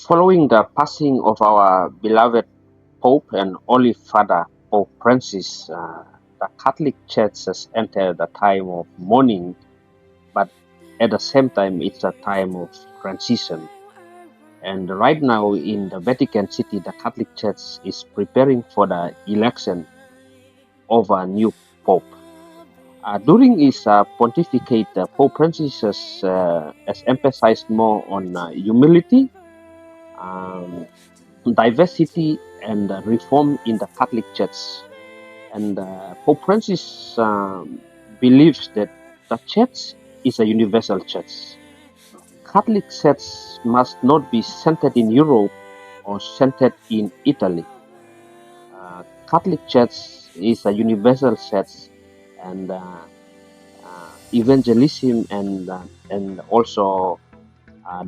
Following the passing of our beloved Pope and Holy Father, Pope Francis, the Catholic Church has entered a time of mourning, but at the same time, it's a time of transition. And right now in the Vatican City, the Catholic Church is preparing for the election of a new Pope. During his pontificate, Pope Francis has emphasized more on humility, um, diversity, and reform in the Catholic Church. And Pope Francis believes that the Church is a universal Church. Catholic Church must not be centered in Europe or centered in Italy. Catholic Church is a universal church, and evangelism and also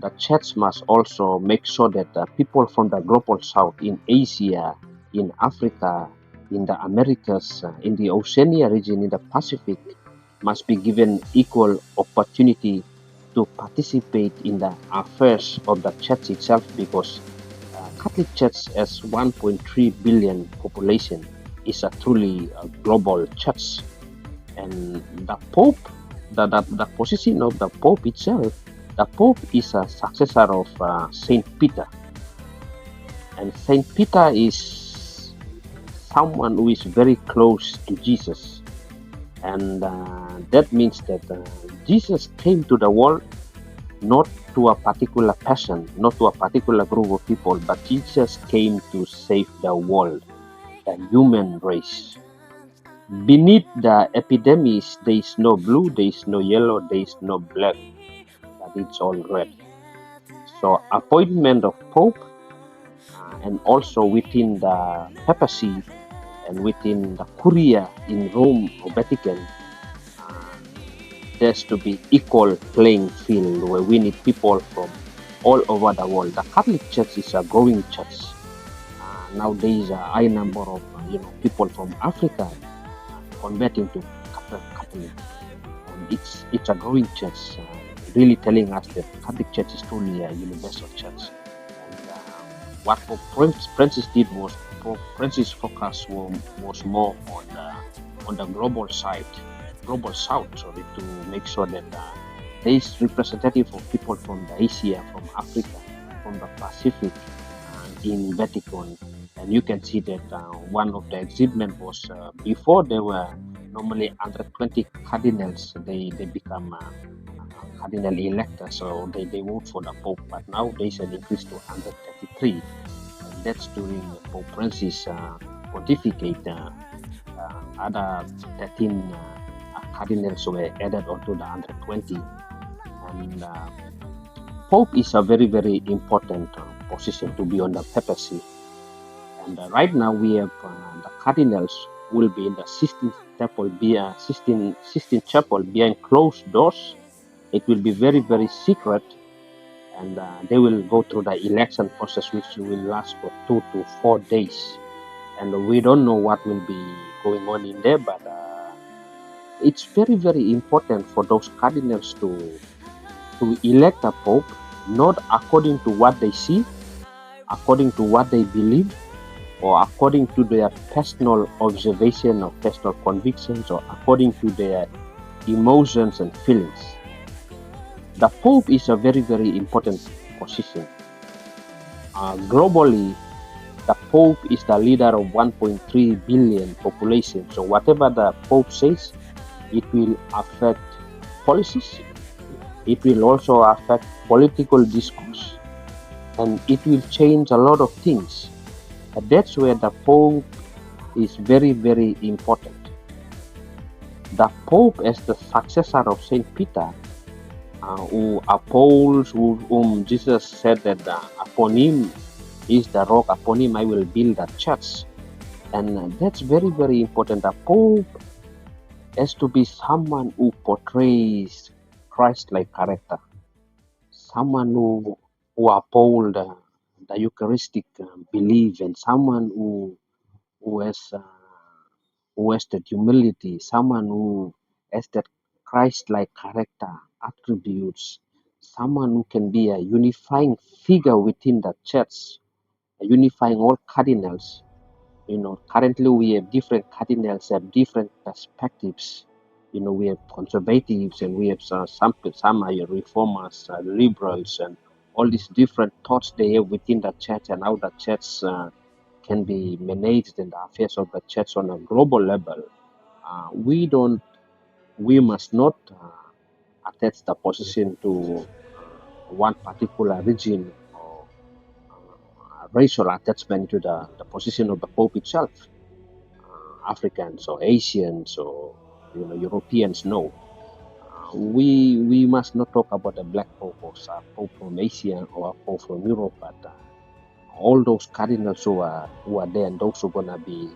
the church must also make sure that people from the global south in Asia, in Africa, in the Americas, in the Oceania region, in the Pacific, must be given equal opportunity to participate in the affairs of the church itself, because Catholic Church has 1.3 billion population, is a truly global church. And the Pope, the position of the Pope itself, the Pope is a successor of Saint Peter, and Saint Peter is someone who is very close to Jesus, and that means that Jesus came to the world not to a particular person, not to a particular group of people, but Jesus came to save the world, the human race. Beneath the epidermis, there is no blue, there is no yellow, there is no black, but it's all red. So, appointment of Pope, and also within the papacy and within the Curia in Rome or Vatican, uh, there's to be equal playing field where we need people from all over the world. The Catholic Church is a growing church. Nowadays, a high number of people from Africa converting to Catholic, and it's a growing church, really telling us that Catholic Church is truly a universal church. And what Pope Francis did was Pope Francis' focus was more on the global side, global south, sorry, to make sure that there is representative of people from the Asia, from Africa, from the Pacific in Vatican. And you can see that one of the excitement was before there were normally 120 cardinals, they become cardinal electors, so they vote for the Pope. But now there's an increase to 133, and that's during Pope Francis' pontificate. Other 13 cardinals were added onto the 120, and Pope is a very, very important position to be on the papacy. And right now we have the cardinals will be in the 16th chapel, 16th chapel behind closed doors. It will be very, very secret, and they will go through the election process, which will last for 2 to 4 days. And we don't know what will be going on in there, but it's very, very important for those cardinals to elect a pope, not according to what they see, according to what they believe, or according to their personal observation or personal convictions, or according to their emotions and feelings. The Pope is a very, very important position. Globally, the Pope is the leader of 1.3 billion population. So whatever the Pope says, it will affect policies. It will also affect political discourse, and it will change a lot of things. And that's where the Pope is very, very important. The Pope, as the successor of Saint Peter, who upholds, whom Jesus said that upon him is the rock, upon him I will build a church. And that's very, very important. The Pope has to be someone who portrays Christ-like character, someone who uphold the Eucharistic belief, and someone who has that humility, someone who has that Christ-like character attributes, someone who can be a unifying figure within the church, unifying all cardinals. Currently we have different cardinals have different perspectives. We have conservatives and we have some are reformers, liberals, and all these different thoughts they have within the church and how the church can be managed in the affairs of the church on a global level. We must not attach the position to one particular region or racial attachment to the position of the Pope itself. Africans or Asians or Europeans. No, we must not talk about a black Pope or a Pope from Asia or a Pope from Europe, but all those cardinals who are there and those who are gonna be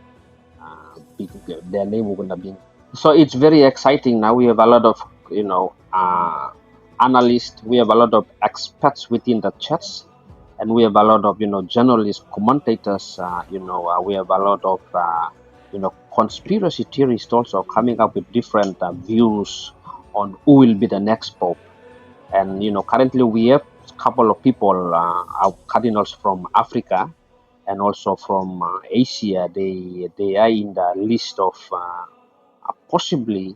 their name are gonna be. So it's very exciting now. We have a lot of analysts. We have a lot of experts within the church, and we have a lot of journalists, commentators. We have a lot of conspiracy theorists also coming up with different views on who will be the next pope. And currently we have a couple of people, our cardinals from Africa and also from Asia. They are in the list of possibly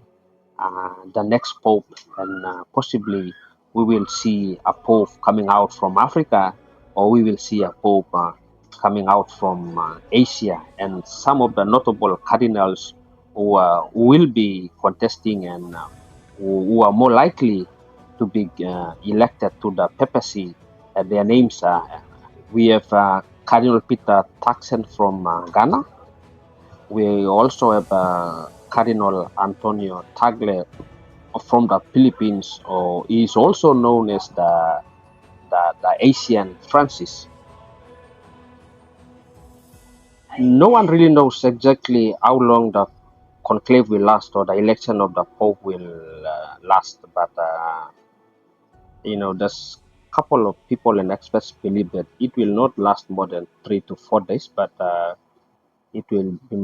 the next pope, and possibly we will see a pope coming out from Africa, or we will see a pope coming out from Asia, and some of the notable cardinals who will be contesting and who are more likely to be elected to the papacy. Their names are we have Cardinal Peter Turkson from Ghana. We also have Cardinal Antonio Tagle from the Philippines, or is also known as the Asian Francis. No one really knows exactly how long the conclave will last or the election of the Pope will last, but there's a couple of people and experts believe that it will not last more than 3 to 4 days, but it will be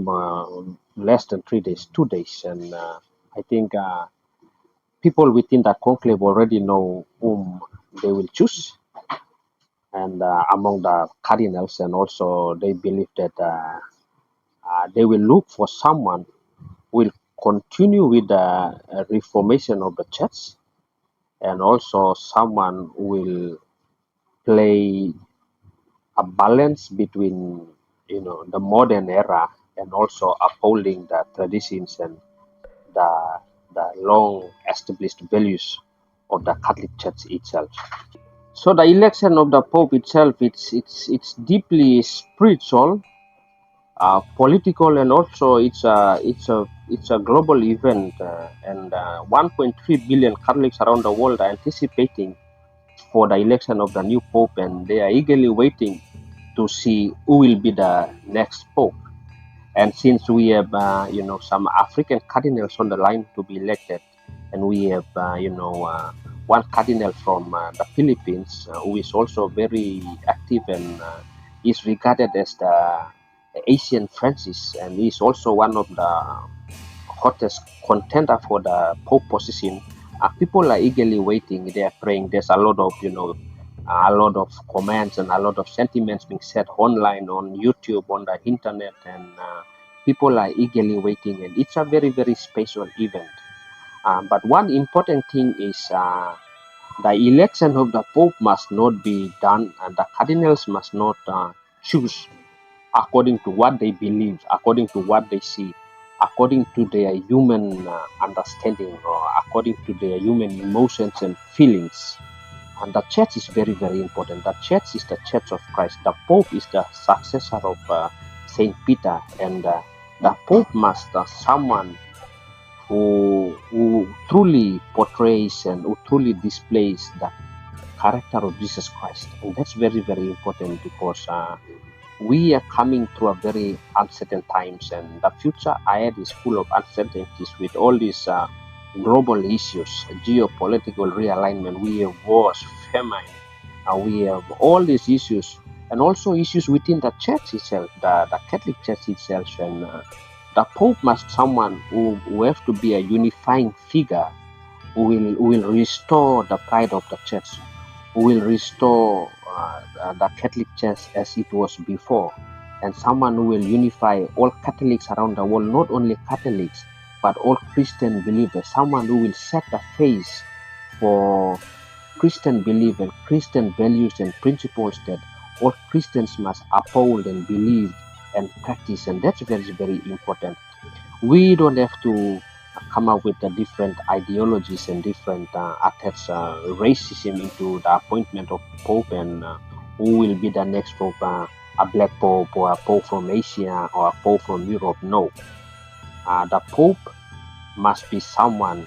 less than 3 days, 2 days, and I think people within the conclave already know whom they will choose, and among the cardinals, and also they believe that they will look for someone who will continue with the reformation of the church, and also someone who will play a balance between the modern era and also upholding the traditions and the the long established values of the Catholic Church itself. So the election of the Pope itself, it's deeply spiritual, political, and also it's a global event. And 1.3 billion Catholics around the world are anticipating for the election of the new Pope, and they are eagerly waiting to see who will be the next Pope. And since we have, some African cardinals on the line to be elected, and we have, one cardinal from the Philippines who is also very active and is regarded as the Asian Francis, and is also one of the hottest contender for the Pope position. People are eagerly waiting. They are praying. There's a lot of, a lot of comments and a lot of sentiments being said online, on YouTube, on the internet, and people are eagerly waiting. And it's a very, very special event. But one important thing is the election of the Pope must not be done, and the cardinals must not choose according to what they believe, according to what they see, according to their human understanding, or according to their human emotions and feelings. And the church is very, very important. The church is the church of Christ. The Pope is the successor of Saint Peter, and the Pope must someone who truly portrays and who truly displays the character of Jesus Christ. And that's very, very important, because we are coming through a very uncertain times, and the future ahead is full of uncertainties with all these global issues, geopolitical realignment. We have wars, famine, we have all these issues, and also issues within the church itself, the Catholic Church itself. And the Pope must someone who have to be a unifying figure, who will restore the pride of the church, who will restore the Catholic Church as it was before, and someone who will unify all Catholics around the world, not only Catholics, but all Christian believers, someone who will set the face for Christian belief and Christian values and principles that all Christians must uphold and believe and practice, and that's very, very important. We don't have to come up with the different ideologies and different attach racism into the appointment of Pope and who will be the next Pope, a black Pope or a Pope from Asia or a Pope from Europe. No, the Pope must be someone,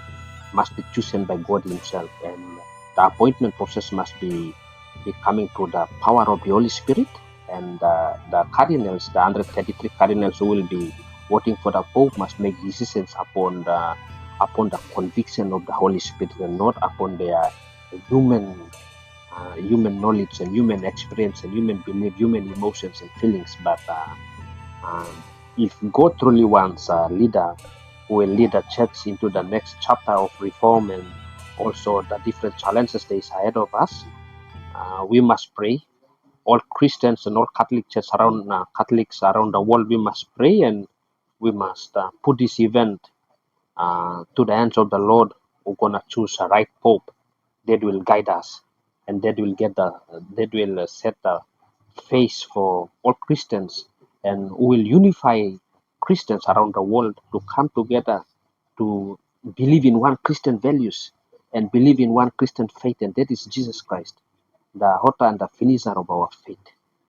must be chosen by God Himself, and the appointment process must be coming through the power of the Holy Spirit. And the cardinals, the 133 cardinals who will be voting for the Pope, must make decisions upon the conviction of the Holy Spirit and not upon their human human knowledge and human experience and human belief, human emotions and feelings. But if God truly wants a leader who will lead the church into the next chapter of reform and also the different challenges that is ahead of us, we must pray. All Christians and all Catholics around the world, we must pray and we must put this event to the hands of the Lord, who gonna choose a right Pope that will guide us and that will set the face for all Christians and who will unify Christians around the world to come together to believe in one Christian values and believe in one Christian faith, and that is Jesus Christ, the author and the finisher of our faith.